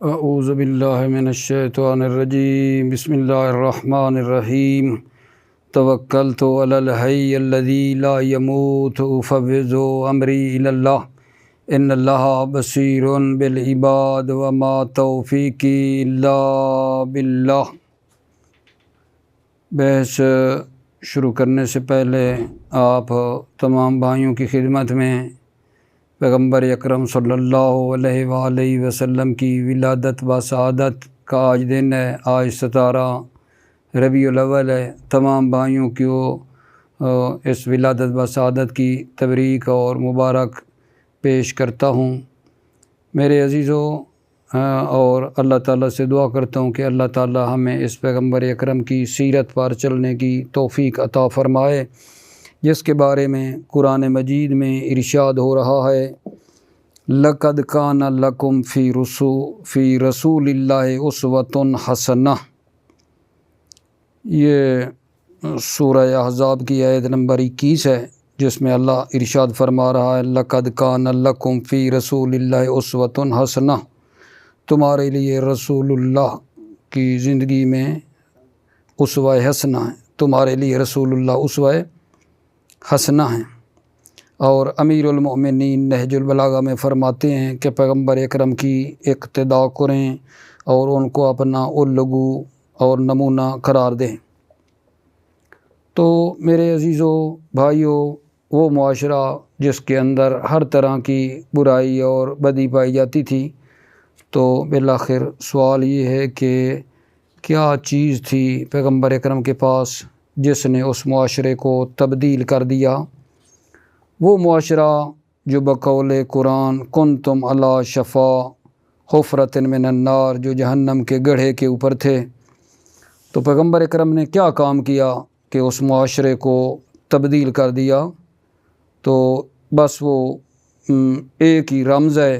اعوذ باللہ من الشیطان الرجیم بسم اللہ الرحمن الرحیم توکلت علی الحی الذی لا يموت افوض امری الی اللہ ان اللہ بصیر بالعباد وما توفیقی الا باللہ۔ بحث شروع کرنے سے پہلے آپ تمام بھائیوں کی خدمت میں پیغمبر اکرم صلی اللہ علیہ وآلہ وسلم کی ولادت و سعادت کا آج دن ہے۔ آج 17 ربیع الاول ہے۔ تمام بھائیوں کو اس ولادت و سعادت کی تبریک اور مبارک پیش کرتا ہوں۔ میرے عزیزوں، اور اللہ تعالیٰ سے دعا کرتا ہوں کہ اللہ تعالیٰ ہمیں اس پیغمبر اکرم کی سیرت پر چلنے کی توفیق عطا فرمائے، جس کے بارے میں قرآن مجید میں ارشاد ہو رہا ہے لَقَدْ كَانَ لَكُمْ فِي رَسُولِ اللَّهِ أُسْوَةٌ حَسَنَةٌ۔ یہ سورہ احزاب کی آیت نمبر 21 ہے، جس میں اللہ ارشاد فرما رہا ہے لَقَدْ كَانَ لَكُمْ فِي رَسُولِ اللَّهِ أُسْوَةٌ حَسَنَةٌ، تمہارے لیے رسول اللہ کی زندگی میں اسوہ حسنہ ہے، تمہارے لیے رسول اللہ اسوہ حسنہ ہیں۔ اور امیر المؤمنین نہج البلاغہ میں فرماتے ہیں کہ پیغمبر اکرم کی اقتداء کریں اور ان کو اپنا الگو اور نمونہ قرار دیں۔ تو میرے عزیزوں بھائیوں، وہ معاشرہ جس کے اندر ہر طرح کی برائی اور بدی پائی جاتی تھی، تو بالآخر سوال یہ ہے کہ کیا چیز تھی پیغمبر اکرم کے پاس جس نے اس معاشرے کو تبدیل کر دیا؟ وہ معاشرہ جو بقول قرآن کنتم علی شفا حفرۃ من النار، جو جہنم کے گڑھے کے اوپر تھے، تو پیغمبر اکرم نے کیا کام کیا کہ اس معاشرے کو تبدیل کر دیا؟ تو بس وہ ایک ہی رمز ہے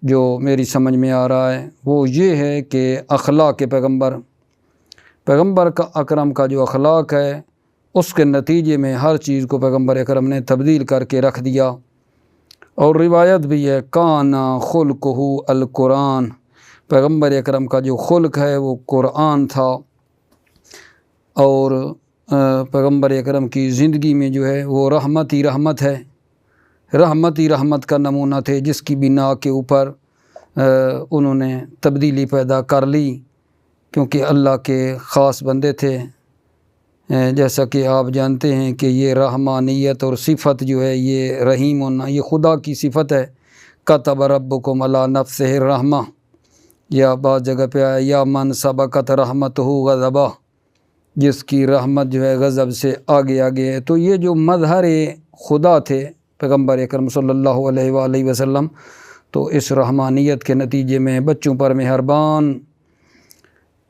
جو میری سمجھ میں آ رہا ہے، وہ یہ ہے کہ اخلاق پیغمبر کا اکرم کا جو اخلاق ہے، اس کے نتیجے میں ہر چیز کو پیغمبر اکرم نے تبدیل کر کے رکھ دیا۔ اور روایت بھی ہے کانا خلقہ القرآن، پیغمبر اکرم کا جو خلق ہے وہ قرآن تھا۔ اور پیغمبر اکرم کی زندگی میں جو ہے وہ رحمت ہی رحمت ہے، رحمت ہی رحمت کا نمونہ تھے، جس کی بنا کے اوپر انہوں نے تبدیلی پیدا کر لی، کیونکہ اللہ کے خاص بندے تھے۔ جیسا کہ آپ جانتے ہیں کہ یہ رحمانیت اور صفت جو ہے یہ رحیم ہونا، یہ خدا کی صفت ہے۔ کتب ربکم علی نفسہ الرحمہ، یا بعض جگہ پہ آیا یا من سبقت رحمتہ غضبہ، جس کی رحمت جو ہے غضب سے آگے آگے ہے۔ تو یہ جو مظہر خدا تھے پیغمبر اکرم صلی اللہ علیہ وآلہ وسلم، تو اس رحمانیت کے نتیجے میں بچوں پر مہربان،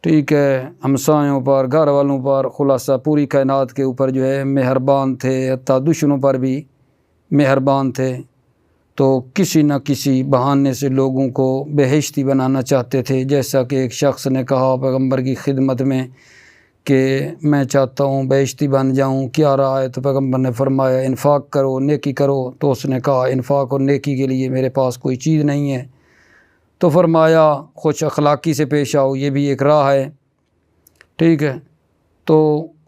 ٹھیک ہے، ہمسایوں پر، گھر والوں پر، خلاصہ پوری کائنات کے اوپر جو ہے مہربان تھے، حتیٰ دشمنوں پر بھی مہربان تھے۔ تو کسی نہ کسی بہانے سے لوگوں کو بہشتی بنانا چاہتے تھے۔ جیسا کہ ایک شخص نے کہا پیغمبر کی خدمت میں کہ میں چاہتا ہوں بہشتی بن جاؤں، کیا رہا ہے؟ تو پیغمبر نے فرمایا انفاق کرو، نیکی کرو۔ تو اس نے کہا انفاق اور نیکی کے لیے میرے پاس کوئی چیز نہیں ہے۔ تو فرمایا خوش اخلاقی سے پیش آؤ، یہ بھی ایک راہ ہے، ٹھیک ہے۔ تو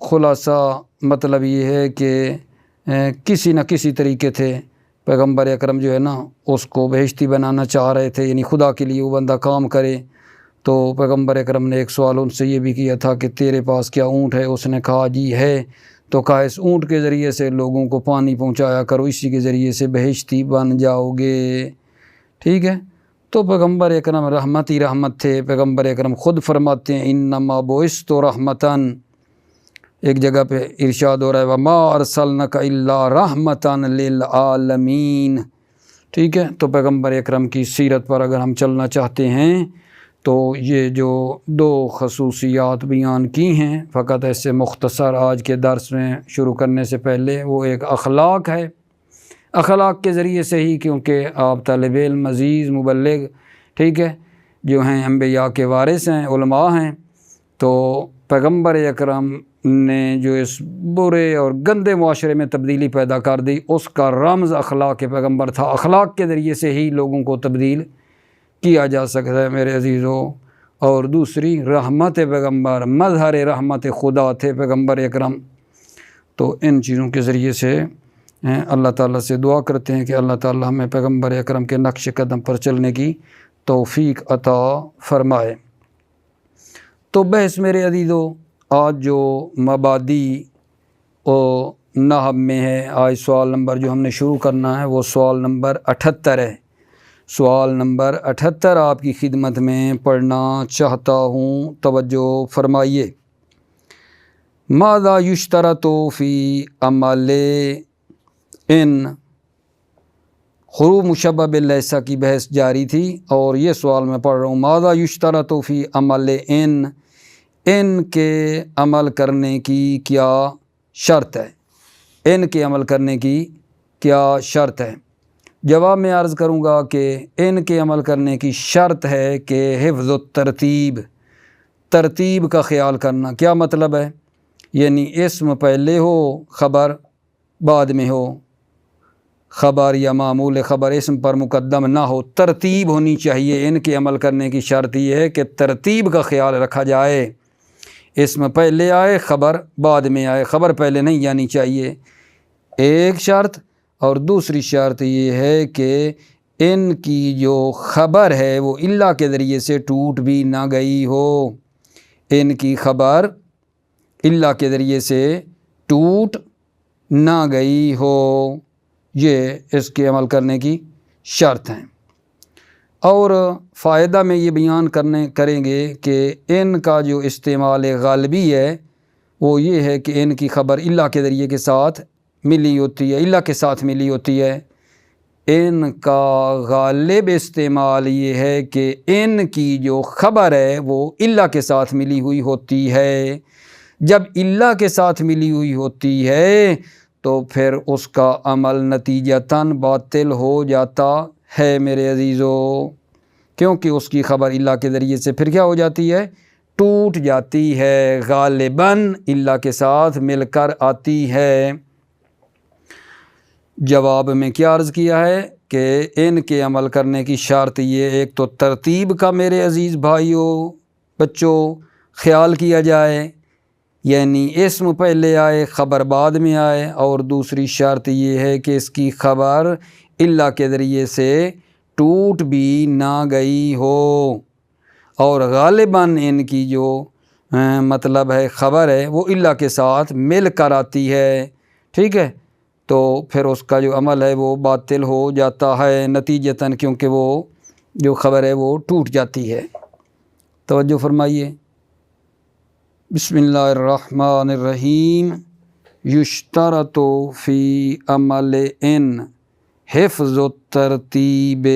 خلاصہ مطلب یہ ہے کہ کسی نہ کسی طریقے تھے پیغمبر اکرم جو ہے نا اس کو بہشتی بنانا چاہ رہے تھے، یعنی خدا کے لیے وہ بندہ کام کرے۔ تو پیغمبر اکرم نے ایک سوال ان سے یہ بھی کیا تھا کہ تیرے پاس کیا اونٹ ہے؟ اس نے کہا جی ہے۔ تو کہا اس اونٹ کے ذریعے سے لوگوں کو پانی پہنچایا کرو، اسی کے ذریعے سے بہشتی بن جاؤ گے، ٹھیک ہے۔ تو پیغمبر اکرم رحمت ہی رحمت تھے۔ پیغمبر اکرم خود فرماتے ہیں انما بعثت رحمتاً، ایک جگہ پہ ارشاد ہو رہا ہے وما ارسلناک الا رحمتاً للعالمین، ٹھیک ہے۔ تو پیغمبر اکرم کی سیرت پر اگر ہم چلنا چاہتے ہیں تو یہ جو 2 خصوصیات بیان کی ہیں فقط ایسے مختصر آج کے درس میں شروع کرنے سے پہلے، وہ ایک اخلاق ہے، اخلاق کے ذریعے سے ہی، کیونکہ آپ طالب علم، عزیز، مبلغ، ٹھیک ہے، جو ہیں انبیاء کے وارث ہیں، علماء ہیں۔ تو پیغمبر اکرم نے جو اس برے اور گندے معاشرے میں تبدیلی پیدا کر دی، اس کا رمز اخلاق پیغمبر تھا۔ اخلاق کے ذریعے سے ہی لوگوں کو تبدیل کیا جا سکتا ہے میرے عزیزوں، اور دوسری رحمت پیغمبر، مظہر رحمت خدا تھے پیغمبر اکرم۔ تو ان چیزوں کے ذریعے سے اللہ تعالیٰ سے دعا کرتے ہیں کہ اللہ تعالیٰ ہمیں پیغمبر اکرم کے نقش قدم پر چلنے کی توفیق عطا فرمائے۔ تو بحث میرے عزیزو آج جو مبادی و نحو میں ہے، آج سوال نمبر جو ہم نے شروع کرنا ہے وہ سوال نمبر 78 ہے۔ سوال نمبر 78 آپ کی خدمت میں پڑھنا چاہتا ہوں، توجہ فرمائیے۔ ماذا یشترط فی عمل ان، حروف مشبہ باللیس کی بحث جاری تھی اور یہ سوال میں پڑھ رہا ہوں۔ ماذا یشترط فی عمل ان کے عمل کرنے کی کیا شرط ہے، ان کے عمل کرنے کی کیا شرط ہے؟ جواب میں عرض کروں گا کہ ان کے عمل کرنے کی شرط ہے کہ حفظ الترتیب، ترتیب کا خیال کرنا۔ کیا مطلب ہے؟ یعنی اسم پہلے ہو، خبر بعد میں ہو، خبر یا معمول خبر اسم پر مقدم نہ ہو، ترتیب ہونی چاہیے۔ ان کے عمل کرنے کی شرط یہ ہے کہ ترتیب کا خیال رکھا جائے، اسم پہلے آئے خبر بعد میں آئے، خبر پہلے نہیں جانی چاہیے، ایک شرط۔ اور دوسری شرط یہ ہے کہ ان کی جو خبر ہے وہ اللہ کے ذریعے سے ٹوٹ بھی نہ گئی ہو، ان کی خبر اللہ کے ذریعے سے ٹوٹ نہ گئی ہو، یہ اس کے عمل کرنے کی شرط ہیں۔ اور فائدہ میں یہ بیان کریں گے کہ ان کا جو استعمال غالبی ہے وہ یہ ہے کہ ان کی خبر اللہ کے ذریعے کے ساتھ ملی ہوتی ہے، اللہ کے ساتھ ملی ہوتی ہے۔ ان کا غالب استعمال یہ ہے کہ ان کی جو خبر ہے وہ اللہ کے ساتھ ملی ہوئی ہوتی ہے۔ جب اللہ کے ساتھ ملی ہوئی ہوتی ہے تو پھر اس کا عمل نتیجتاً باطل ہو جاتا ہے میرے عزیزو، کیونکہ اس کی خبر اللہ کے ذریعے سے پھر کیا ہو جاتی ہے؟ ٹوٹ جاتی ہے، غالباً اللہ کے ساتھ مل کر آتی ہے۔ جواب میں کیا عرض کیا ہے کہ ان کے عمل کرنے کی شرط یہ، ایک تو ترتیب کا میرے عزیز بھائیوں بچوں خیال کیا جائے، یعنی اسم پہلے آئے خبر بعد میں آئے، اور دوسری شرط یہ ہے کہ اس کی خبر اللہ کے ذریعے سے ٹوٹ بھی نہ گئی ہو، اور غالباً ان کی جو مطلب ہے خبر ہے وہ اللہ کے ساتھ مل کر آتی ہے، ٹھیک ہے؟ تو پھر اس کا جو عمل ہے وہ باطل ہو جاتا ہے نتیجتاً، کیونکہ وہ جو خبر ہے وہ ٹوٹ جاتی ہے۔ توجہ فرمائیے۔ بسم اللہ الرحمن الرحیم۔ یشترط فی عمل ان حفظ الترتیب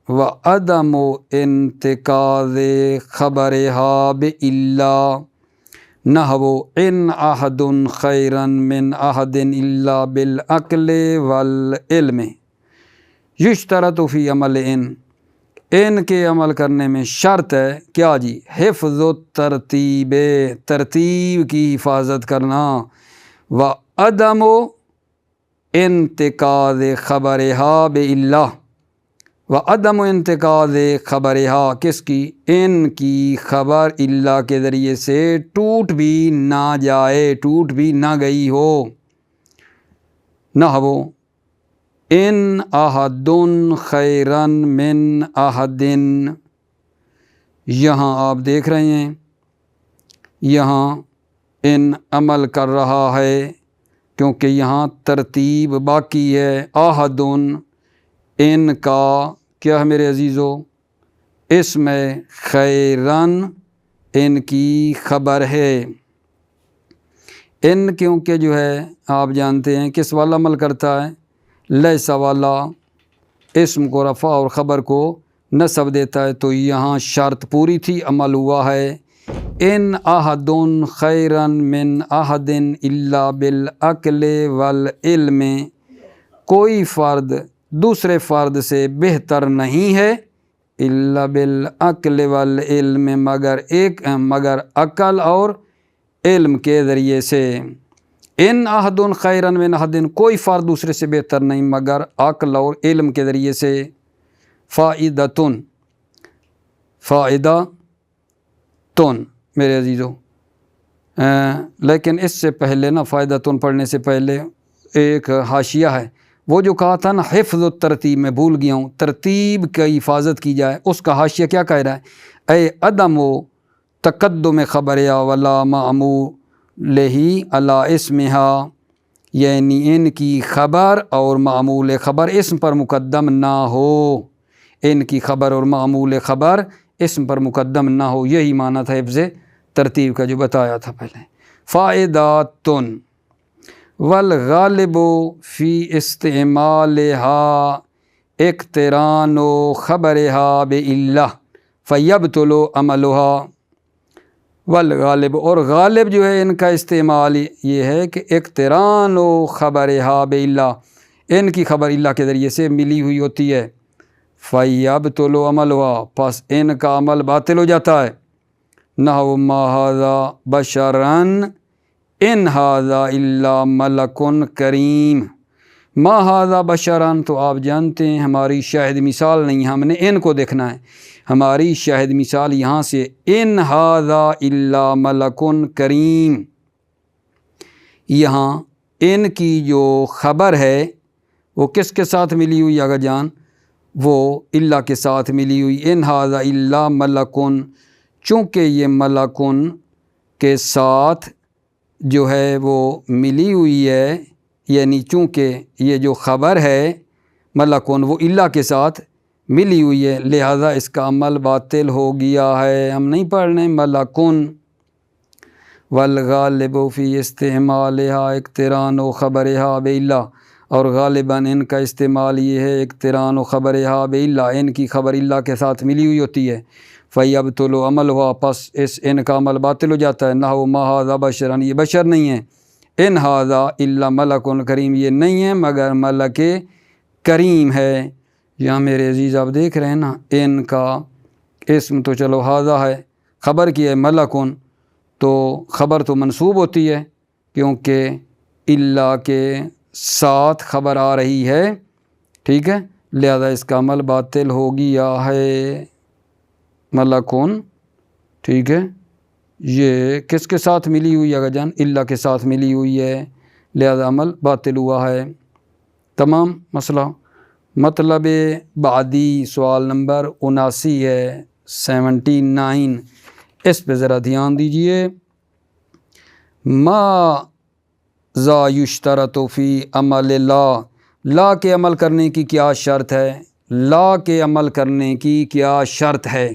و عدم انتقاض خبرها بإلا، نحو ان احد خیرا من احد الا بالعقل والعلم۔ یشترط فی عمل ان کے عمل کرنے میں شرط ہے کیا جی؟ حفظ الترتیب، ترتیب کی حفاظت کرنا، و عدم انتقاض خبرها بإلا، و عدم انتقاض خبرها کس کی؟ ان کی خبر اللہ کے ذریعے سے ٹوٹ بھی نہ جائے، ٹوٹ بھی نہ گئی ہو، نحو ان احد خیرا من احد۔ یہاں آپ دیکھ رہے ہیں، یہاں ان عمل کر رہا ہے کیونکہ یہاں ترتیب باقی ہے۔ احد ان کا کیا ہے میرے عزیزو؟ اسم خیرن ان کی خبر ہے۔ ان کیونکہ جو ہے آپ جانتے ہیں کس والا عمل کرتا ہے؟ لیس والا، اسم کو رفع اور خبر کو نصب دیتا ہے، تو یہاں شرط پوری تھی، عمل ہوا ہے۔ ان احد خیرا من احد الا بالعقل والعلم، کوئی فرد دوسرے فرد سے بہتر نہیں ہے، الا بالعقل والعلم، مگر عقل اور علم کے ذریعے سے۔ ان احد خیرا من احد، کوئی فرد دوسرے سے بہتر نہیں مگر عقل اور علم کے ذریعے سے۔ فائدتن، فائدہ تن میرے عزیزو، لیکن اس سے پہلے نا فائدہ تن پڑھنے سے پہلے ایک حاشیہ ہے، وہ جو کہا تھا نا حفظ و ترتیب، میں بھول گیا ہوں، ترتیب کی حفاظت کی جائے، اس کا حاشیہ کیا کہہ رہا ہے؟ اے عدم و تقدم خبر یا ولا معمول لہی علی اسمہا، یعنی ان کی خبر اور معمول خبر اسم پر مقدم نہ ہو، ان کی خبر اور معمول خبر اسم پر مقدم نہ ہو، یہی معنی تھا حفظ ترتیب کا جو بتایا تھا پہلے۔ فائداتن والغالب فی استعمالها اقتران خبرها باللہ فیبطل عملها، والغالب، اور غالب جو ہے ان کا استعمال یہ ہے کہ اقتران خبرها باللہ، ان کی خبر اللہ کے ذریعے سے ملی ہوئی ہوتی ہے، فیبطل عملها، پس ان کا عمل باطل ہو جاتا ہے۔ نحو ما ھذا بشرا ان ھذا الا ملک کریم، ما ھذا بشرا، تو آپ جانتے ہیں ہماری شاہد مثال نہیں، ہم نے ان کو دیکھنا ہے، ہماری شاہد مثال یہاں سے ان ھذا الا ملک کریم، یہاں ان کی جو خبر ہے وہ کس کے ساتھ ملی ہوئی آگا جان؟ وہ اللہ کے ساتھ ملی ہوئی، ان ھذا الا ملکن، چونکہ یہ ملکن کے ساتھ جو ہے وہ ملی ہوئی ہے، یعنی چونکہ یہ جو خبر ہے ملکن وہ اللہ کے ساتھ ملی ہوئی ہے، لہذا اس کا عمل باطل ہو گیا ہے۔ ہم نہیں پڑھ رہے ملکن، والغالب فی استعمالها اقتران خبرها باللہ، اور غالباً ان کا استعمال یہ ہے اقتران خبرها باللہ، ان کی خبر اللہ کے ساتھ ملی ہوئی ہوتی ہے، فیبطل عملها، پس اس ان کا عمل باطل ہو جاتا ہے۔ نحو ما ھذا بشرا، یہ بشر نہیں ہے، ان ھذا الا ملک کریم، یہ نہیں ہے مگر ملک کریم ہے۔ یہاں میرے عزیز آپ دیکھ رہے ہیں نا، ان کا اسم تو چلو ھذا ہے، خبر کی ہے ملکن، تو خبر تو منصوب ہوتی ہے کیونکہ اللہ کے ساتھ خبر آ رہی ہے، ٹھیک ہے، لہذا اس کا عمل باطل ہو گیا ہے۔ ملکن، ٹھیک ہے، یہ کس کے ساتھ ملی ہوئی ہے جان؟ اللہ کے ساتھ ملی ہوئی ہے، لہذا عمل باطل ہوا ہے۔ تمام مسئلہ۔ مطلب بعدی سوال نمبر 79 ہے، 79، اس پہ ذرا دھیان دیجئے۔ ما ذا یشترط فی عمل لا، لا کے عمل کرنے کی کیا شرط ہے؟ لا کے عمل کرنے کی کیا شرط ہے؟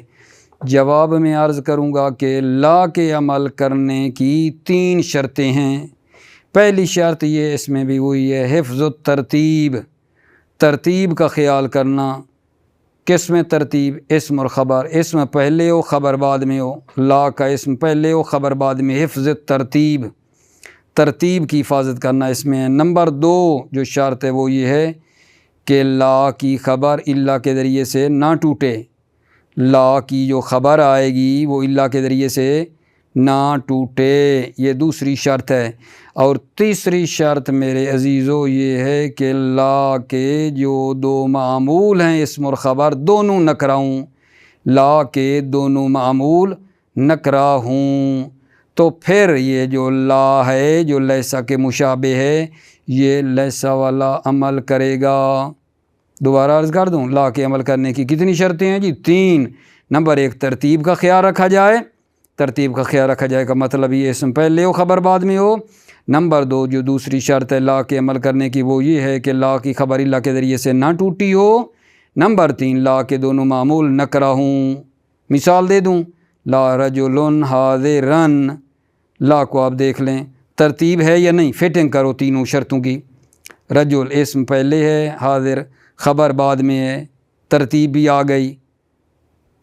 جواب میں عرض کروں گا کہ لا کے عمل کرنے کی 3 شرطیں ہیں۔ پہلی شرط یہ اس میں بھی ہوئی ہے حفظ الترتیب، ترتیب کا خیال کرنا۔ کس میں ترتیب؟ اسم اور خبر، اسم پہلے ہو خبر بعد میں ہو، لا کا اسم پہلے ہو خبر بعد میں، حفظ الترتیب، ترتیب کی حفاظت کرنا اس میں ہے۔ نمبر 2 جو شرط ہے وہ یہ ہے کہ لا کی خبر اللہ کے ذریعے سے نہ ٹوٹے، لا کی جو خبر آئے گی وہ اللہ کے ذریعے سے نہ ٹوٹے، یہ دوسری شرط ہے۔ اور تیسری شرط میرے عزیزو یہ ہے کہ لا کے جو 2 معمول ہیں اسم اور خبر دونوں نکرہ ہوں، لا کے دونوں معمول نکرہ ہوں، تو پھر یہ جو لا ہے جو لیسا کے مشابہ ہے یہ لیسا والا عمل کرے گا۔ دوبارہ عرض کر دوں، لا کے عمل کرنے کی کتنی شرطیں ہیں جی؟ 3۔ نمبر 1 ترتیب کا خیال رکھا جائے، ترتیب کا خیال رکھا جائے کا مطلب یہ اسم پہلے ہو خبر بعد میں ہو۔ نمبر 2 جو دوسری شرط ہے لا کے عمل کرنے کی وہ یہ ہے کہ لا کی خبر اللہ کے ذریعے سے نہ ٹوٹی ہو۔ نمبر 3 لا کے دونوں معمول نکرہ ہوں۔ مثال دے دوں، لا رجل حاضرا، لا کو آپ دیکھ لیں ترتیب ہے یا نہیں، فٹنگ کرو تینوں شرطوں کی، رجل اسم پہلے ہے، حاضر خبر بعد میں ہے، ترتیب بھی آ گئی،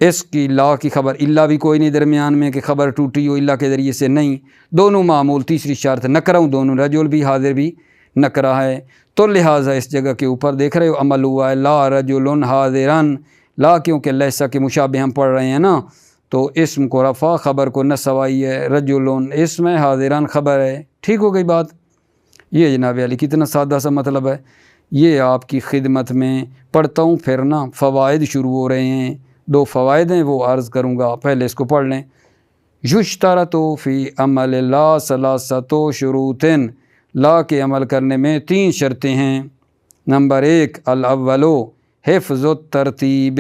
اس کی لا کی خبر اللہ بھی کوئی نہیں درمیان میں کہ خبر ٹوٹی ہو اللہ کے ذریعے سے، نہیں، دونوں معمول، تیسری شرط نکرہ ہوں دونوں، رجل بھی حاضر بھی نکرہ ہے، تو لہٰذا اس جگہ کے اوپر دیکھ رہے ہو عمل ہوا ہے لا رجل حاضرن، لا کیونکہ لیسا کے مشابہ ہم پڑھ رہے ہیں نا، تو اسم کو رفع خبر کو نصب آئی ہے، رجل اسم ہے حاضرن خبر ہے، ٹھیک ہو گئی بات۔ یہ جناب علی کتنا سادہ سا مطلب ہے، یہ آپ کی خدمت میں پڑھتا ہوں پھر نا فوائد شروع ہو رہے ہیں، دو فوائد ہیں وہ عرض کروں گا، پہلے اس کو پڑھ لیں۔ یشترط فی عمل لا ثلاثۃ شروط، لا کے عمل کرنے میں 3 شرطیں ہیں۔ نمبر 1 الاول حفظ الترتیب،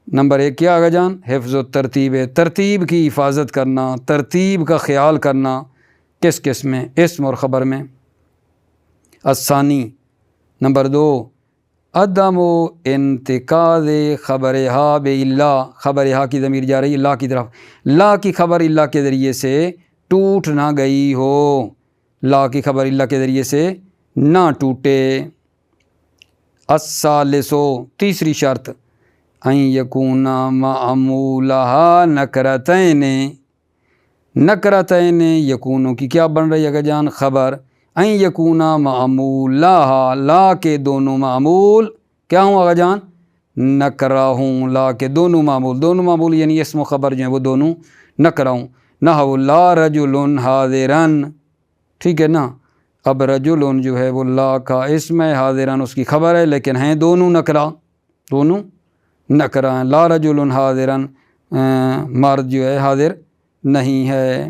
نمبر 1 کیا آگا جان؟ حفظ الترتیب، ترتیب کی حفاظت کرنا، ترتیب کا خیال کرنا، کس کس میں؟ اسم اور خبر میں۔ الثانی نمبر 2 عدم انتقاض خبرہا باللہ، خبرہا کی ضمیر جا رہی ہے لا کی طرف، لا کی خبر اللہ کے ذریعے سے ٹوٹ نہ گئی ہو، لا کی خبر اللہ کے ذریعے سے نہ ٹوٹے۔ الثالث تیسری شرط ان یکون معمولہا نکرتین، نکرتین یکونوں کی کیا بن رہی ہے جان؟ خبر۔ ان یکون معمولہا، لا کے دونوں معمول کیا ہوں آگا جان؟ نکرہ ہوں، لا کے دونوں معمول یعنی اسم و خبر جو ہیں وہ دونوں نکرہ ہوں۔ نحو لا رجل حاضرن، ٹھیک ہے نا، اب رجل جو ہے وہ لا کا اسم ہے، حاضرن اس کی خبر ہے، لیکن ہیں دونوں نکرہ، دونوں نکرہ ہیں۔ لا رجل حاضرن، مرد جو ہے حاضر نہیں ہے۔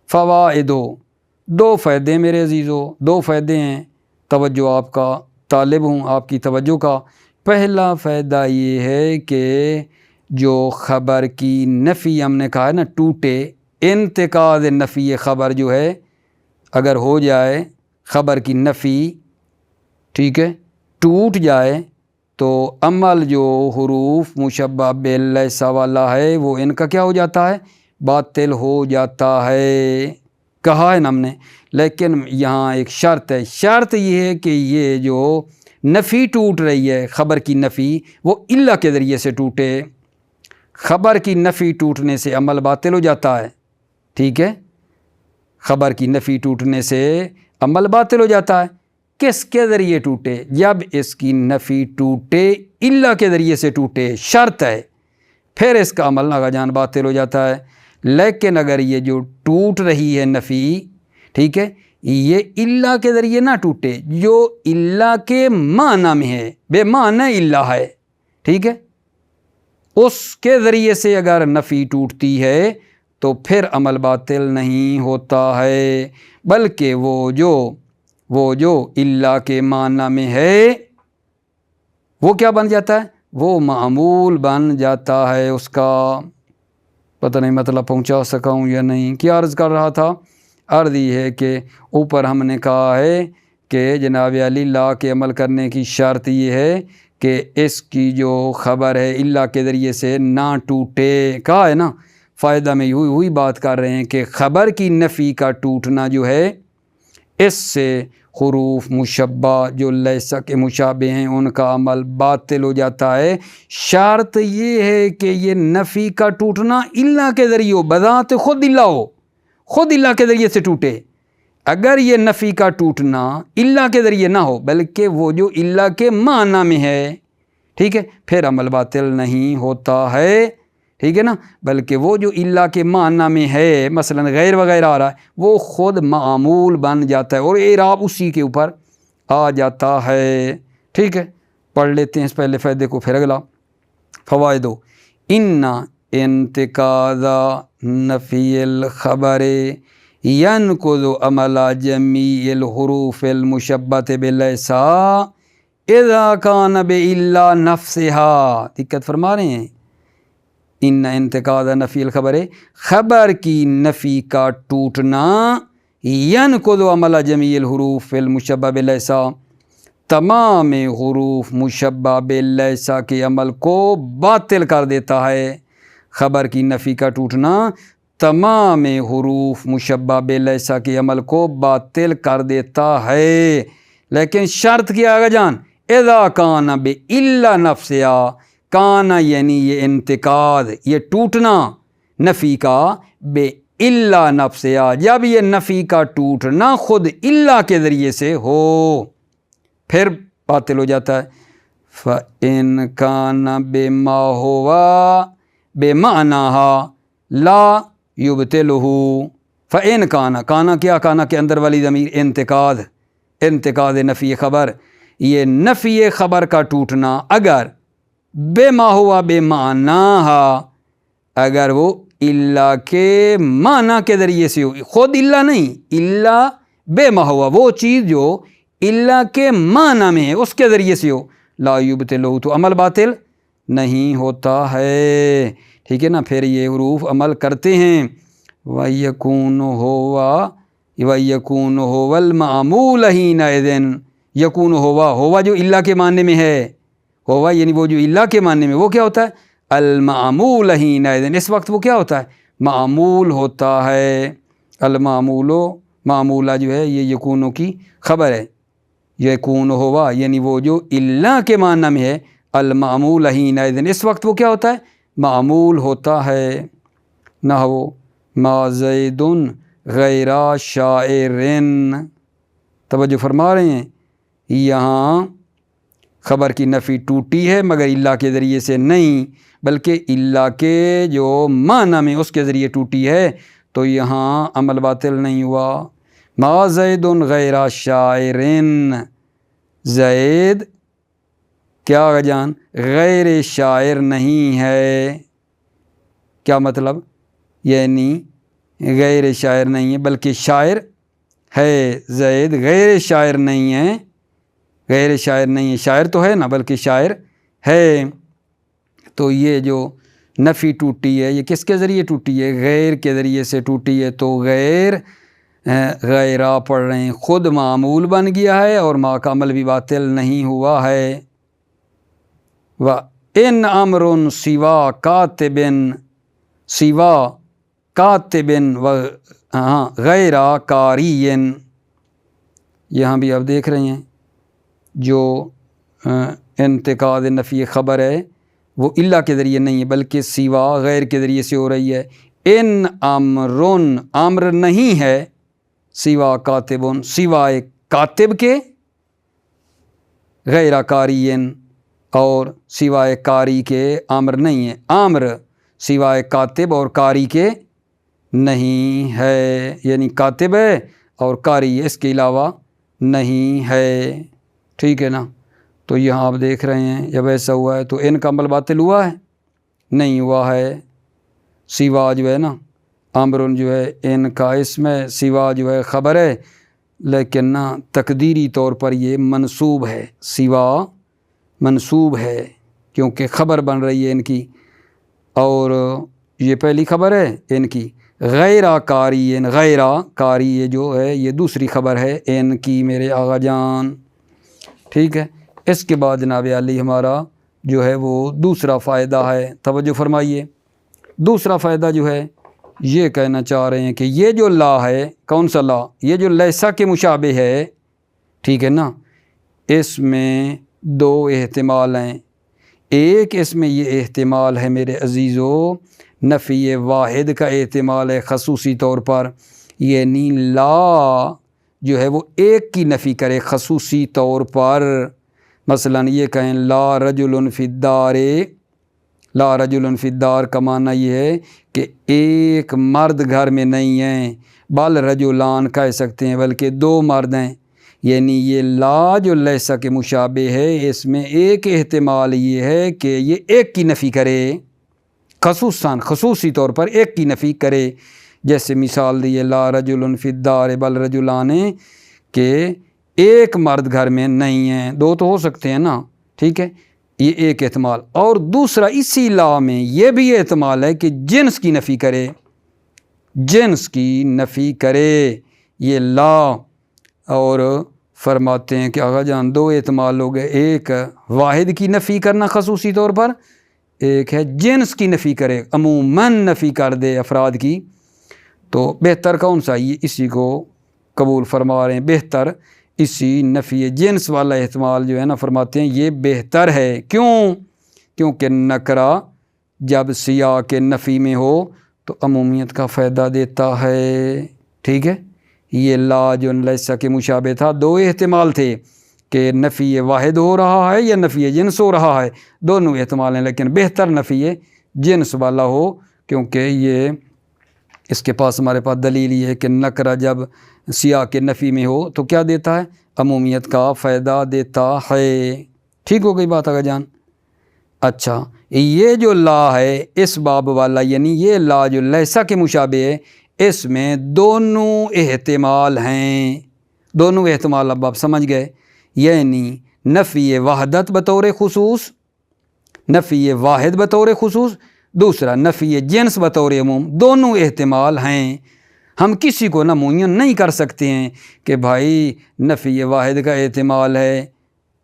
فوائد، 2 فائدے میرے عزیزو، 2 فائدے ہیں، توجہ آپ کا طالب ہوں، آپ کی توجہ کا۔ پہلا فائدہ یہ ہے کہ جو خبر کی نفی ہم نے کہا ہے نا ٹوٹے، انتقاض نفی خبر جو ہے اگر ہو جائے، خبر کی نفی ٹھیک ہے ٹوٹ جائے تو عمل جو حروف مشبہ باللیس والا ہے وہ ان کا کیا ہو جاتا ہے؟ باطل ہو جاتا ہے، کہا ہے نا ہم نے۔ لیکن یہاں ایک شرط ہے، شرط یہ ہے کہ یہ جو نفی ٹوٹ رہی ہے، خبر کی نفی، وہ اللہ کے ذریعے سے ٹوٹے۔ خبر کی نفی ٹوٹنے سے عمل باطل ہو جاتا ہے، ٹھیک ہے، خبر کی نفی ٹوٹنے سے عمل باطل ہو جاتا ہے۔ کس کے ذریعے ٹوٹے؟ جب اس کی نفی ٹوٹے اللہ کے ذریعے سے ٹوٹے، شرط ہے، پھر اس کا عمل آگا جان باطل ہو جاتا ہے۔ لیکن اگر یہ جو ٹوٹ رہی ہے نفی، ٹھیک ہے، یہ اللہ کے ذریعے نہ ٹوٹے، جو اللہ کے معنی میں ہے، بے معنی اللہ ہے، ٹھیک ہے، اس کے ذریعے سے اگر نفی ٹوٹتی ہے تو پھر عمل باطل نہیں ہوتا ہے، بلکہ وہ جو اللہ کے معنی میں ہے وہ کیا بن جاتا ہے؟ وہ معمول بن جاتا ہے اس کا۔ پتہ نہیں مطلب پہنچا سکا ہوں یا نہیں، کیا عرض کر رہا تھا؟ عرض یہ ہے کہ اوپر ہم نے کہا ہے کہ جناب علی لا کے عمل کرنے کی شرط یہ ہے کہ اس کی جو خبر ہے اللہ کے ذریعے سے نہ ٹوٹے، کہا ہے نا، فائدہ میں ہوئی بات کر رہے ہیں کہ خبر کی نفی کا ٹوٹنا جو ہے اس سے حروف مشبہ جو لیسا کے مشابہ ہیں ان کا عمل باطل ہو جاتا ہے۔ شرط یہ ہے کہ یہ نفی کا ٹوٹنا اللہ کے ذریعے ہو، بذات خود اللہ ہو، خود اللہ کے ذریعے سے ٹوٹے۔ اگر یہ نفی کا ٹوٹنا اللہ کے ذریعے نہ ہو بلکہ وہ جو اللہ کے معنی میں ہے، ٹھیک ہے، پھر عمل باطل نہیں ہوتا ہے، ٹھیک ہے نا، بلکہ وہ جو اللہ کے معنی میں ہے، مثلا غیر وغیرہ آ رہا ہے، وہ خود معمول بن جاتا ہے اور اعراب اسی کے اوپر آ جاتا ہے، ٹھیک ہے۔ پڑھ لیتے ہیں اس پہلے فائدے کو، پھر اگلا فوائد۔ ان انتقاض نفی الخبر ینقض عمل جمیع الحروف المشبہۃ بلیسا اذا کان بالا نفسہا، دقت فرما رہے ہیں، ان انتقاض نفی الخبر، خبر کی نفی کا ٹوٹنا، ینقض عمل جمیع الحروف المشبہ بلیسا، تمام حروف مشبہ بلیسا کے عمل کو باطل کر دیتا ہے۔ خبر کی نفی کا ٹوٹنا تمام حروف مشبہ بلیسا کے عمل کو باطل کر دیتا ہے، لیکن شرط کیا آگا جان؟ اذا کان بالا نفسہا، کانا یعنی یہ انتقاض، یہ ٹوٹنا نفی کا، بے اللہ نفسہا، جب یہ نفی کا ٹوٹنا خود اللہ کے ذریعے سے ہو پھر باطل ہو جاتا ہے۔ فَإِنْ كَانَ بِمَا هُوَ بِمَعْنَاهَا لَا يُبْتِلُهُ۔ فَإِنْ كَانَ، کانا کیا؟ کانا کے اندر والی ضمیر انتقاض نفی خبر، یہ نفی خبر کا ٹوٹنا اگر بے ما ہوا بے معنیٰ، اگر وہ الا کے معنی کے ذریعے سے ہو، خود الا نہیں، الا بے ما ہوا، وہ چیز جو الا کے معنی میں ہے اس کے ذریعے سے ہو، لا یبطلہ، تو عمل باطل نہیں ہوتا ہے، ٹھیک ہے نا۔ پھر یہ حروف عمل کرتے ہیں، وَيَكُونُ هُوَ الْمَعْمُولَ حِينَئِذٍ، یکون ہوا جو الا کے معنی میں ہے، ہوا یعنی وہ جو الا کے معنی میں، وہ کیا ہوتا ہے؟ المعمول حینئذ، اس وقت وہ کیا ہوتا ہے؟ معمول ہوتا ہے۔ المعمول، معمولہ جو ہے یہ یکونوں کی خبر ہے، یکون ہوا یعنی وہ جو الا کے معنی میں ہے، المعمول حینئذ، اس وقت وہ کیا ہوتا ہے؟ معمول ہوتا ہے۔ نحو ما زید غیر شاعر، توجہ فرما رہے ہیں، یہاں خبر کی نفی ٹوٹی ہے مگر الا کے ذریعے سے نہیں، بلکہ الا کے جو معنی میں اس کے ذریعے ٹوٹی ہے، تو یہاں عمل باطل نہیں ہوا۔ ما زید غیر شاعر، زید کیا جان غیر شاعر نہیں ہے، کیا مطلب؟ یعنی غیر شاعر نہیں ہے بلکہ شاعر ہے، زید غیر شاعر نہیں ہے، غیر شاعر نہیں ہے، شاعر تو ہے نا بلکہ شاعر ہے۔ تو یہ جو نفی ٹوٹی ہے یہ کس کے ذریعے ٹوٹی ہے؟ غیر کے ذریعے سے ٹوٹی ہے، تو غیرہ پڑھ رہے ہیں، خود معمول بن گیا ہے اور ما کا عمل بھی باطل نہیں ہوا ہے۔ وَإِنْ أَمْرٌ سِوَا كَاتِبٍ، سوا کاتبن غیر قاری، یہاں بھی آپ دیکھ رہے ہیں جو انتقاد نفی خبر ہے وہ الا کے ذریعے نہیں ہے بلکہ سوا غیر کے ذریعے سے ہو رہی ہے۔ ان امرن، امر نہیں ہے، سوا کاتبن، سوائے کاتب کے، غیر قاری، اور سوائے قاری کے امر نہیں ہے، امر سوائے کاتب اور قاری کے نہیں ہے، یعنی کاتب ہے اور قاری اس کے علاوہ نہیں ہے، ٹھیک ہے نا۔ تو یہاں آپ دیکھ رہے ہیں جب ایسا ہوا ہے تو ان کا عمل باطل ہوا ہے؟ نہیں ہوا ہے۔ سوا جو ہے نا، امرن جو ہے ان کا اسم ہے، سوا جو ہے خبر ہے، لیکن نا تقدیری طور پر یہ منصوب ہے، سوا منصوب ہے کیونکہ خبر بن رہی ہے ان کی، اور یہ پہلی خبر ہے ان کی، غیر قاری، غیر قاری یہ جو ہے یہ دوسری خبر ہے ان کی میرے آقا جان، ٹھیک ہے۔ اس کے بعد جناب علی ہمارا جو ہے وہ دوسرا فائدہ ہے، توجہ فرمائیے۔ دوسرا فائدہ جو ہے یہ کہنا چاہ رہے ہیں کہ یہ جو لا ہے، کون سا لا؟ یہ جو لیسا کے مشابہ ہے، ٹھیک ہے نا، اس میں دو احتمال ہیں۔ ایک اس میں یہ احتمال ہے میرے عزیزو، نفی واحد کا احتمال ہے خصوصی طور پر، یعنی لا جو ہے وہ ایک کی نفی کرے خصوصی طور پر، مثلا یہ کہیں لا رجل فی الدار، لا رجل فی الدار کا معنی یہ ہے کہ ایک مرد گھر میں نہیں ہیں، بل رجلان کہہ سکتے ہیں بلکہ دو مرد ہیں، یعنی یہ لا جو لیسا کے مشابہ ہے اس میں ایک احتمال یہ ہے کہ یہ ایک کی نفی کرے، خصوصاً خصوصی طور پر ایک کی نفی کرے، جیسے مثال دیے لا رجل فی الدار بل رجلان، کہ ایک مرد گھر میں نہیں ہیں، دو تو ہو سکتے ہیں نا، ٹھیک ہے، یہ ایک احتمال۔ اور دوسرا اسی لا میں یہ بھی احتمال ہے کہ جنس کی نفی کرے، جنس کی نفی کرے یہ لا، اور فرماتے ہیں کہ آقا جان دو احتمال ہو گئے، ایک واحد کی نفی کرنا خصوصی طور پر، ایک ہے جنس کی نفی کرے، عموماً نفی کر دے افراد کی، تو بہتر کون سا؟ یہ اسی کو قبول فرما رہے ہیں، بہتر اسی نفی جنس والا احتمال جو ہے نا، فرماتے ہیں یہ بہتر ہے۔ کیوں؟ کیونکہ نکرہ جب سیاق نفی میں ہو تو عمومیت کا فائدہ دیتا ہے، ٹھیک ہے۔ یہ لا جو لیسا کے مشابہ تھا، دو احتمال تھے کہ نفی واحد ہو رہا ہے یا نفی جنس ہو رہا ہے، دونوں احتمال ہیں، لیکن بہتر نفی جنس والا ہو، کیونکہ یہ اس کے پاس ہمارے پاس دلیل یہ ہے کہ نکرہ جب سیاق نفی میں ہو تو کیا دیتا ہے؟ عمومیت کا فائدہ دیتا ہے، ٹھیک ہو گئی بات آقا جان۔ اچھا یہ جو لا ہے اس باب والا، یعنی یہ لا جو لیسا کے مشابہ ہے، اس میں دونوں احتمال ہیں، دونوں احتمال اب آپ سمجھ گئے، یعنی نفی وحدت بطور خصوص، نفی واحد بطور خصوص، دوسرا نفی جنس بطور عموم، دونوں احتمال ہیں۔ ہم کسی کو نہ معین نہیں کر سکتے ہیں کہ بھائی نفی واحد کا احتمال ہے،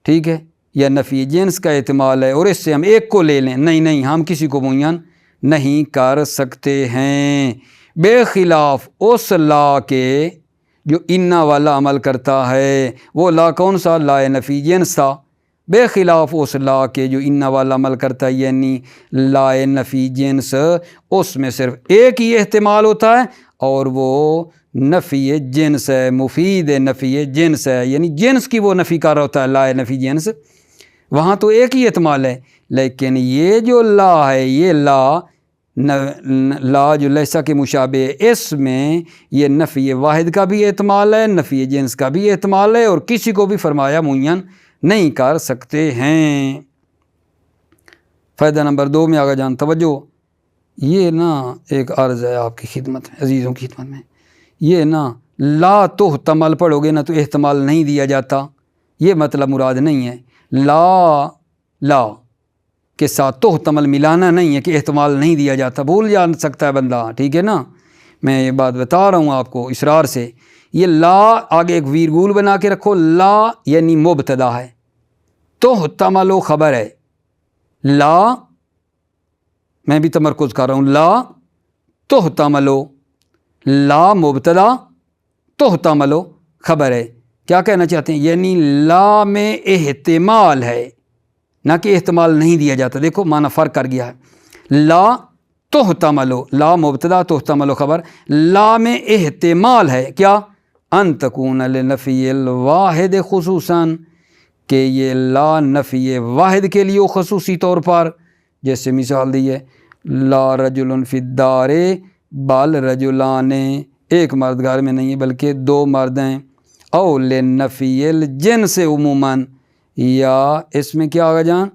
ٹھیک ہے، یا نفی جنس کا احتمال ہے اور اس سے ہم ایک کو لے لیں، نہیں، ہم کسی کو معین نہیں کر سکتے ہیں، بے خلاف اس لا کے جو انا والا عمل کرتا ہے۔ وہ لا کون سا؟ لا نفی جنس تھا، بے خلاف اس لا کے جو انا والا عمل کرتا ہے، یعنی لا نفی جنس، اس میں صرف ایک ہی احتمال ہوتا ہے اور وہ نفی جنس ہے، مفید نفی جنس ہے، یعنی جنس کی وہ نفی کر رہا ہوتا ہے، لا نفی جنس، وہاں تو ایک ہی احتمال ہے۔ لیکن یہ جو لا ہے، یہ لا جو لیسا کے مشابہ ہے، اس میں یہ نفی واحد کا بھی احتمال ہے، نفی جنس کا بھی احتمال ہے، اور کسی کو بھی فرمایا معین نہیں کر سکتے ہیں۔ فائدہ نمبر 2 میں آگے جان توجہ، یہ نا ایک عرض ہے آپ کی خدمت میں، عزیزوں کی خدمت میں، یہ نا لا تحتمل پڑھو گے نا تو احتمال نہیں دیا جاتا، یہ مطلب مراد نہیں ہے۔ لا کے ساتھ تحتمل ملانا نہیں ہے کہ احتمال نہیں دیا جاتا، بھول جا سکتا ہے بندہ، ٹھیک ہے نا، میں یہ بات بتا رہا ہوں آپ کو اسرار سے۔ یہ لا آگے ایک ویرگول بنا کے رکھو، لا یعنی مبتدا ہے، تحتمل و خبر ہے، لا میں بھی تمرکز کر رہا ہوں، لا تحتمل، لا مبتدا، تحتمل خبر ہے۔ کیا کہنا چاہتے ہیں؟ یعنی لا میں احتمال ہے، نہ کہ احتمال نہیں دیا جاتا، دیکھو معنی فرق کر گیا ہے۔ لا تحتمل، لا مبتدا، تحتمل خبر، لا میں احتمال ہے کیا؟ ان تکون لنفی الواحد خصوصاً، کہ یہ لا نفی واحد کے لیے خصوصی طور پر، جیسے مثال دی ہے لا رجل فی الدار بل رجلان، ایک مرد گھر میں نہیں ہے بلکہ 2 مرد ہیں، او لنفی الجنس عموماً، یا اس میں کیا آگا جان،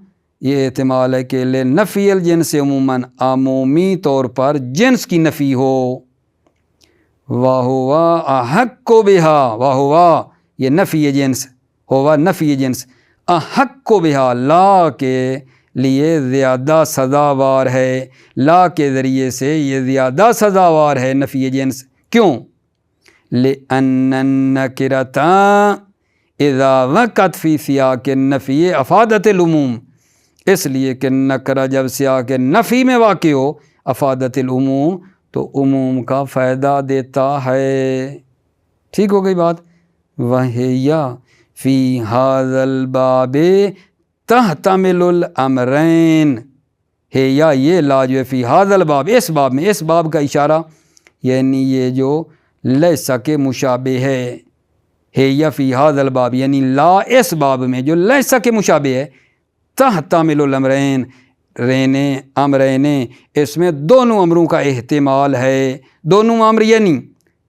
یہ احتمال ہے کہ لنفی الجنس عموماً، عمومی طور پر جنس کی نفی ہو، وَهُوَ أَحَقُّ بِهَا، وَهُوَ یہ نفی جنس، ہوا نفی جنس، أَحَقُّ بِهَا لا کے لیے زیادہ سزاوار ہے، لا کے ذریعے سے یہ زیادہ سزاوار ہے نفی جنس، کیوں؟ لِأَنَّ النَّكِرَةَ اذا وقت فی سیاق النفی افادت العموم، اس لیے کہ نکرہ جب سیاق نفی میں واقع ہو، افادت العموم، تو عموم کا فائدہ دیتا ہے۔ ٹھیک ہو گئی بات؟ وَهِيَ فی هَذَا الْبَابِ تَحْتَمِلُ الْأَمْرَيْنِ، ہے یا یہ لا جو ہے فی هَذَا الْبَابِ، اس باب میں، اس باب کا اشارہ یعنی یہ جو لیسا کے مشابہ ہے یا فی هذا الباب، یعنی لا اس باب میں جو لیسا کے مشابہ ہے، تحتمل الامرین، رہنے امرین، اس میں دونوں امروں کا احتمال ہے، دونوں امر یعنی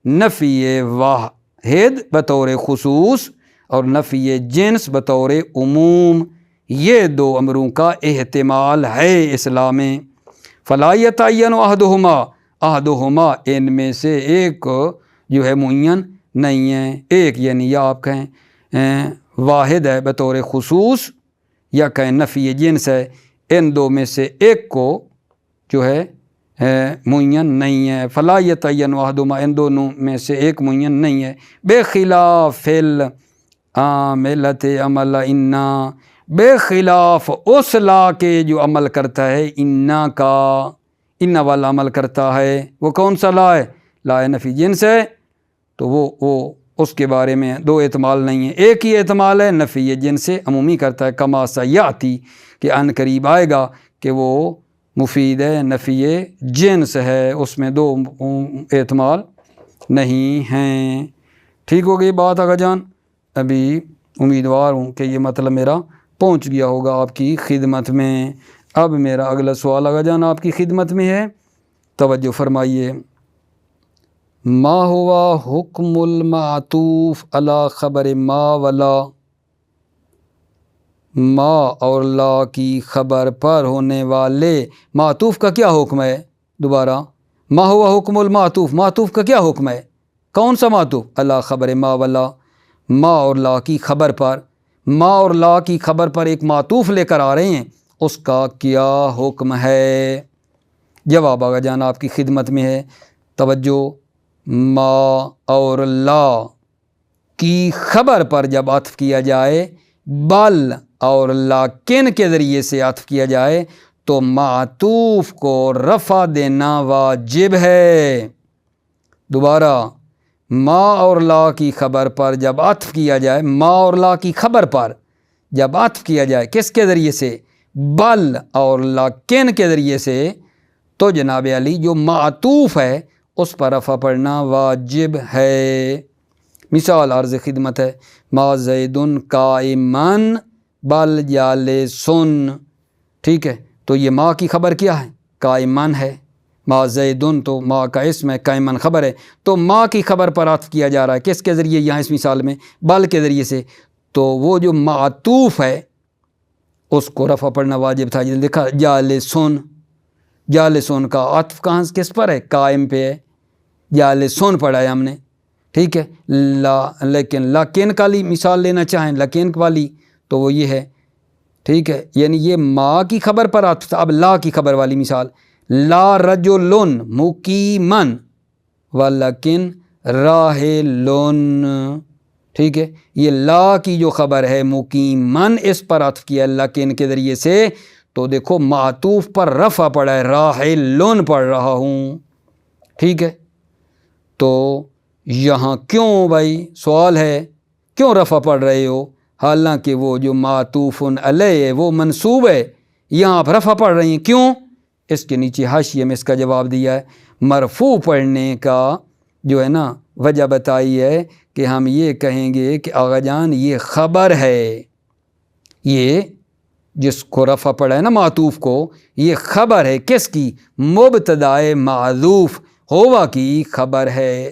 نفی واحد بطور خصوص اور نفی جنس بطور عموم، یہ 2 امروں کا احتمال ہے اسلام میں۔ فلا یتعین احدہما، ان میں سے ایک جو ہے معین نہیں ہے، ایک یعنی یا آپ کہیں واحد ہے بطور خصوص یا کہیں نفی جنس ہے، ان 2 میں سے ایک کو جو ہے معین نہیں ہے۔ فلا یتعین احدہما، ان دونوں میں سے ایک معین نہیں ہے۔ بے خلاف العاملۃ عمل انا، بے خلاف اس لا کے جو عمل کرتا ہے انا کا، انا والا عمل کرتا ہے، وہ کون سا لا ہے؟ لا نفی جنس ہے، تو وہ اس کے بارے میں 2 احتمال نہیں ہیں، ایک ہی احتمال ہے، نفی جنس سے عمومی کرتا ہے، کما سیاتی، کہ ان قریب آئے گا کہ وہ مفید ہے، نفی جنس ہے، اس میں 2 احتمال نہیں ہیں۔ ٹھیک ہو گئی بات آگا جان؟ ابھی امیدوار ہوں کہ یہ مطلب میرا پہنچ گیا ہوگا آپ کی خدمت میں۔ اب میرا اگلا سوال آگا جان آپ کی خدمت میں ہے، توجہ فرمائیے۔ ما ہوا حکم المعطوف علی خبر ما ولا، ما اور لا کی خبر پر ہونے والے معطوف کا کیا حکم ہے؟ دوبارہ، ما ہوا حکم المعطوف، معطوف کا کیا حکم ہے؟ کون سا معطوف؟ اللہ خبر ما ولا، ما اور لا کی خبر پر، ما اور لا کی خبر پر ایک معطوف لے کر آ رہے ہیں، اس کا کیا حکم ہے؟ جواب آگا جان آپ کی خدمت میں ہے، توجہ۔ ما اور لا کی خبر پر جب عطف کیا جائے، بل اور لیکن کے ذریعے سے عطف کیا جائے تو معطوف کو رفع دینا واجب ہے۔ دوبارہ، ما اور لا کی خبر پر جب عطف کیا جائے، ما اور لا کی خبر پر جب عطف کیا جائے کس کے ذریعے سے؟ بل اور لیکن کے ذریعے سے، تو جناب علی جو معطوف ہے اس پر رفع پڑھنا واجب ہے۔ مثال عرض خدمت ہے، ما زیدن قائمن بل جالسن، ٹھیک ہے، تو یہ ما کی خبر کیا ہے؟ قائمن ہے، ما زیدن تو ما کا اسم ہے، قائمن خبر ہے، تو ما کی خبر پر عطف کیا جا رہا ہے کس کے ذریعے؟ یہاں اس مثال میں بل کے ذریعے سے، تو وہ جو معطوف ہے اس کو رفع پڑھنا واجب تھا۔ جیسے دیکھا جالسن، جالسن کا عطف کہاں کس پر ہے؟ قائم پہ ہے، جالسن پڑھا ہے ہم نے، ٹھیک ہے۔ لیکن کا لی مثال لینا چاہیں لیکن والی تو وہ یہ ہے، ٹھیک ہے، یعنی یہ ما کی خبر پر عطف تھا۔ اب لا کی خبر والی مثال، لا رجلن مقیمن ولکن راحلن، ٹھیک ہے، یہ لا کی جو خبر ہے مقیمن اس پر عطف کیا لیکن کے ذریعے سے، تو دیکھو معطوف پر رفع پڑا ہے، راحلن پڑھ رہا ہوں، ٹھیک ہے۔ تو یہاں کیوں بھائی سوال ہے، کیوں رفع پڑھ رہے ہو؟ حالانکہ وہ جو معطوف علیہ ہے وہ منصوب ہے، یہاں آپ رفع پڑھ رہی ہیں، کیوں؟ اس کے نیچے حاشیے میں اس کا جواب دیا ہے۔ مرفوع پڑھنے کا جو ہے نا وجہ بتائی ہے کہ ہم یہ کہیں گے کہ آغا جان یہ خبر ہے، یہ جس کو رفع پڑھا ہے نا معطوف کو، یہ خبر ہے کس کی؟ مبتدائے معذوف ہوا کی خبر ہے،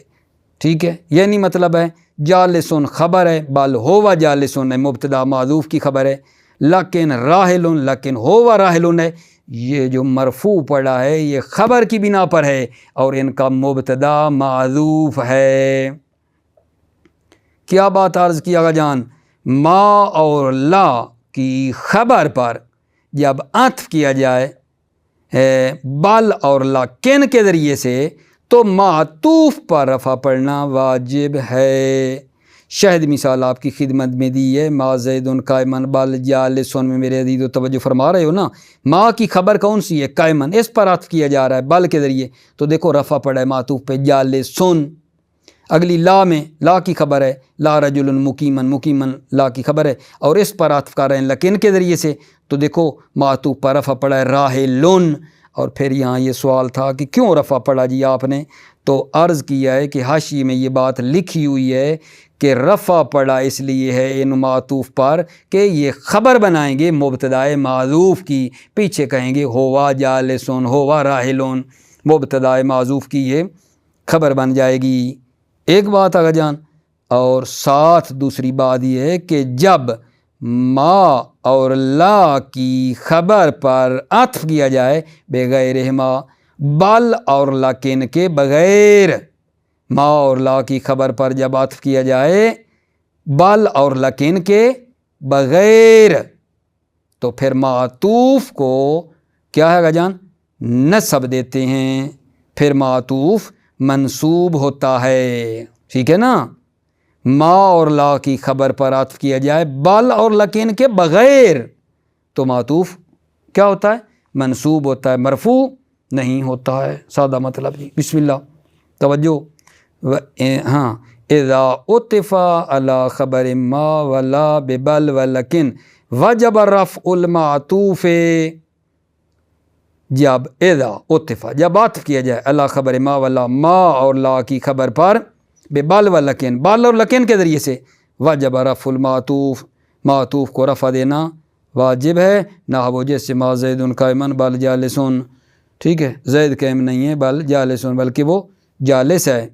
ٹھیک ہے، یعنی مطلب ہے جالسن خبر ہے، بل ہوا جالسن ہے، مبتدا معذوف کی خبر ہے، لیکن راحلن، لیکن ہوا راحلن ہے، یہ جو مرفوع پڑا ہے یہ خبر کی بنا پر ہے اور ان کا مبتدا معذوف ہے۔ کیا بات عرض کی آغا جان؟ ما اور لا کی خبر پر جب عطف کیا جائے بل اور لیکن کے ذریعے سے تو معطوف پر رفع پڑھنا واجب ہے۔ شاہد مثال آپ کی خدمت میں دی ہے، ما زیدن قائمن بل جالسن میں میرے عزیز و توجہ فرما رہے ہو نا، ما کی خبر کون سی ہے؟ قائمن، اس پر عطف کیا جا رہا ہے بل کے ذریعے، تو دیکھو رفع پڑا ہے معطوف پہ جالسن۔ اگلی لا میں لا کی خبر ہے، لا رجل مقیمن، مقیمن لا کی خبر ہے اور اس پر عطف کر رہے ہیں لیکن کے ذریعے سے، تو دیکھو معطوف پر رفع پڑا ہے راحلن۔ اور پھر یہاں یہ سوال تھا کہ کیوں رفع پڑا جی آپ نے؟ تو عرض کیا ہے کہ حاشیے میں یہ بات لکھی ہوئی ہے کہ رفع پڑا اس لیے ہے ان معطوف پر کہ یہ خبر بنائیں گے مبتدائے معذوف کی، پیچھے کہیں گے ہوا جالسن، ہوا راحلن، مبتدائے معذوف کی یہ خبر بن جائے گی۔ ایک بات آگا جان، اور ساتھ دوسری بات یہ ہے کہ جب ما اور لا کی خبر پر عطف کیا جائے بغیرہما، بل اور لیکن کے بغیر، ما اور لا کی خبر پر جب عطف کیا جائے بل اور لیکن کے بغیر، تو پھر معطوف کو کیا ہے گا جان؟ نصب دیتے ہیں، پھر معطوف منصوب ہوتا ہے، ٹھیک ہے نا۔ ما اور لا کی خبر پر عطف کیا جائے بل اور لیکن کے بغیر تو معطوف کیا ہوتا ہے؟ منصوب ہوتا ہے، مرفوع نہیں ہوتا ہے، سادہ مطلب جی۔ بسم اللہ، توجہ۔ ہاں، اذا عطف علی خبر ما ولا ببل ولکن وجب رفع المعطوف، جب اذا عطف جب عطف کیا جائے علی خبر ما ولا، ما اور لا کی خبر پر ببل ولکن، بل اور لیکن کے ذریعے سے، وجب رفع المعطوف، معطوف کو رفع دینا واجب ہے، نہ وہ جیسے ما زید قائمن بل جالسن، ٹھیک ہے، زید قائم نہیں ہے بل جالسن بلکہ وہ جالس ہے،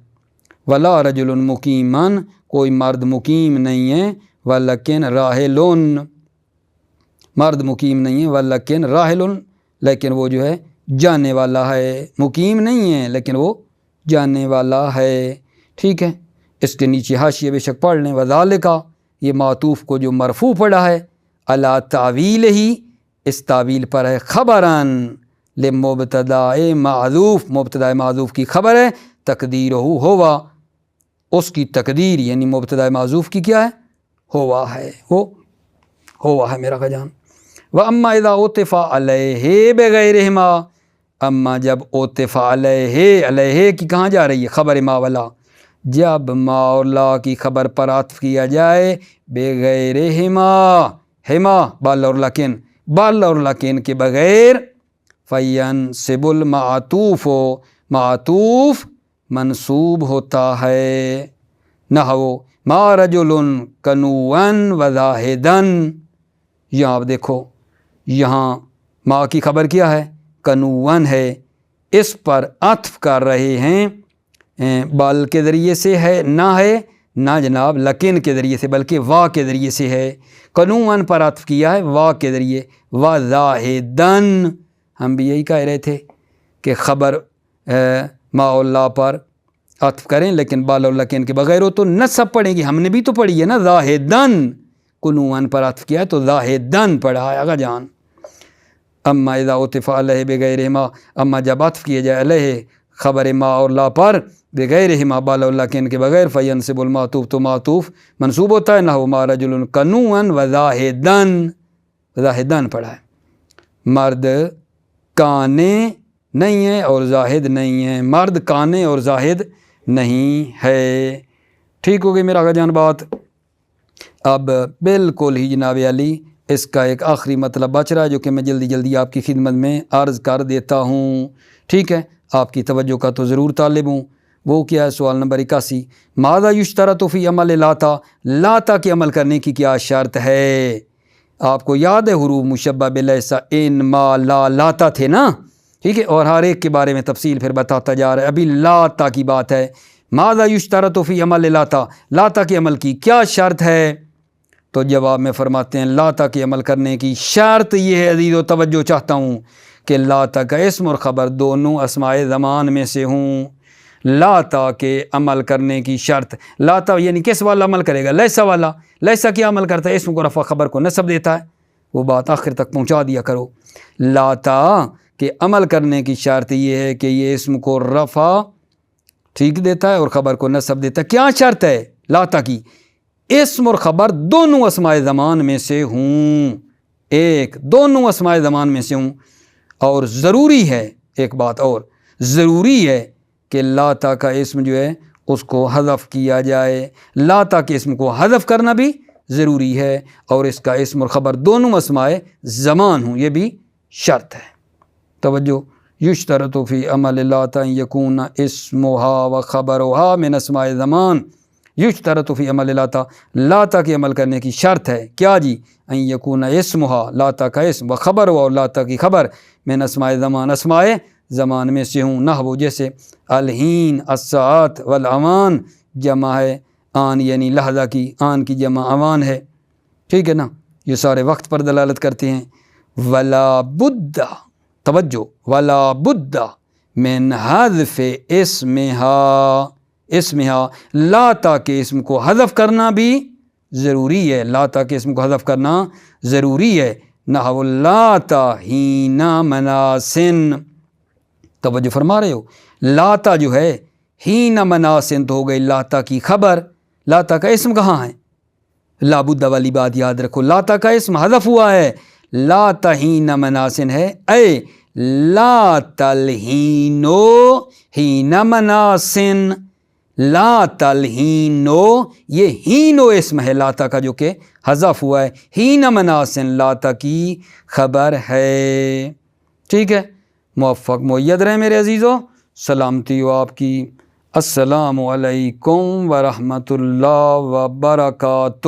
ولا رجل مقیمن، کوئی مرد مقیم نہیں ہے، ولکن راحلن، مرد مقیم نہیں ہے، ولیکن راحل، لیکن وہ جو ہے جانے والا ہے، مقیم نہیں ہے لیکن وہ جانے والا ہے، ٹھیک ہے۔ اس کے نیچے حاشیے بے شک پڑھ لیں، وذالک، یہ معطوف کو جو مرفوع پڑھا ہے، علی تعویل ہی، اس تعویل پر ہے، خبراً لمبتداء معذوف، مبتدا معذوف کی خبر ہے، تقدیرہ ہوا، اس کی تقدیر یعنی مبتدا معذوف کی کیا ہے، ہوا ہے، وہ ہوا ہے میرا خجان۔ وَأَمَّا إِذَا عُطِفَ عَلَيْهِ بِغَيْرِهِمَا، اما جب عُطِفَ علیہ، علیہ کی کہاں جا رہی ہے، خبر ما والا، جب ما اور لا کی خبر پر عطف کیا جائے، بغیرہما، ہما بال اور لیکن، بال اور لیکن کے بغیر، فینصب المعطوف، معطوف منصوب ہوتا ہے، نحو ما رجل کنوًا وزاہدًا، یہاں آپ دیکھو، یہاں ما کی خبر کیا ہے، کنوًا ہے، اس پر عطف کر رہے ہیں، بال کے ذریعے سے ہے، نہ جناب لکن کے ذریعے سے، بلکہ وا کے ذریعے سے ہے، کنوًا پر عطف کیا ہے وا کے ذریعے، وزاہدًا، ہم بھی یہی کہہ رہے تھے کہ خبر ما اللہ پر عطف کریں لیکن بال اور لکن کے بغیر ہو تو نصب پڑھیں گے، ہم نے بھی تو پڑھی ہے نا، زاہدًا، کنوًا پر عطف کیا ہے تو زاہدًا پڑھا ہے آگا جان۔ اما اذا عطف علیہ بغیرہما، اما جب عطف کیا جائے علیہ خبر ما اور لا پر، بغیرہما بال اور لکن کے بغیر، فینصب المعطوف، تو معطوف منصوب ہوتا ہے، نحو ما رجل کنوًا وزاہدًا، زاہدًا پڑھا ہے، مرد کانے نہیں ہے اور زاہد نہیں ہے، مرد کانے اور زاہد نہیں ہے، ٹھیک ہو گئی میرا جان بات۔ اب بالکل ہی جناب علی اس کا ایک آخری مطلب بچ رہا ہے جو کہ میں جلدی جلدی آپ کی خدمت میں عرض کر دیتا ہوں، ٹھیک ہے، آپ کی توجہ کا تو ضرور طالب ہوں۔ وہ کیا ہے، سوال نمبر 81، ماذا یشترط فی عمل لاتا، لاتا کے عمل کرنے کی کیا شرط ہے؟ آپ کو یاد ہے حروف مشبہ بلیس، ان، ما، لا، لاتا تھے نا، ٹھیک ہے، اور ہر ایک کے بارے میں تفصیل پھر بتاتا جا رہا ہے، ابھی لاتا کی بات ہے۔ ماذا یشترط فی عمل لاتا، لاتا کے عمل کی کیا شرط ہے؟ تو جواب میں فرماتے ہیں لاتا کے عمل کرنے کی شرط یہ ہے، عزیز و توجہ چاہتا ہوں کہ لاتا کا اسم اور خبر دونوں اسماء زمان میں سے ہوں۔ لاتا کے عمل کرنے کی شرط، لاتا یعنی کس والا عمل کرے گا، لیسا والا، لیسا کیا عمل کرتا ہے، اسم کو رفع، خبر کو نصب دیتا ہے، وہ بات آخر تک پہنچا دیا کرو۔ لاتا کے عمل کرنے کی شرط یہ ہے کہ یہ اسم کو رفع ٹھیک دیتا ہے اور خبر کو نصب دیتا ہے۔ کیا شرط ہے لاتا کی؟ اسم اور خبر دونوں اسماء زمان میں سے ہوں، ایک دونوں اسماء زمان میں سے ہوں، اور ضروری ہے، ایک بات اور ضروری ہے کہ لاتا کا اسم جو ہے اس کو حذف کیا جائے، لاتا کے اسم کو حذف کرنا بھی ضروری ہے، اور اس کا اسم اور خبر دونوں اسماء زمان ہوں، یہ بھی شرط ہے۔ توجہ، یشترط فی عمل لاتا ان یکون اسمها و خبرها من اسماء زمان، یشترط فی عمل لاتا، لاتا کے عمل کرنے کی شرط ہے، کیا جی، ان یکون اسمها، لاتا کا اسم، و خبر، اور لاتا کی خبر، من اسماء زمان، اسماء زمان میں سے ہوں، نحو جیسے الحین، الساعات، والاوان، جمع ہے آن یعنی لحظہ کی، آن کی جمع اوان ہے، ٹھیک ہے نا، یہ سارے وقت پر دلالت کرتے ہیں۔ ولا بد، توجہ، ولا بد من حذف اسمها، لاتا کے اسم کو حذف کرنا بھی ضروری ہے، لاتا کے اسم کو حذف کرنا ضروری ہے، نحو لاتا ہین مناسن، توجہ فرما رہے ہو، لاتا جو ہے ہین مناسن تو ہو گئی لاتا کی خبر، لاتا کا اسم کہاں ہے، لابد والی بات یاد رکھو، لاتا کا اسم حذف ہوا ہے، لاتا ہین مناسن ہے، اے لا تلہینو ہین مناسن، لا تلہینو، یہ ہینو اسم ہے لاتا کا جو کہ حذف ہوا ہے، ہین مناسن لاتا کی خبر ہے، ٹھیک ہے، موفق مؤید رہے میرے عزیزو، سلامتی ہو آپ کی، السلام علیکم ورحمۃ اللہ وبرکاتہ۔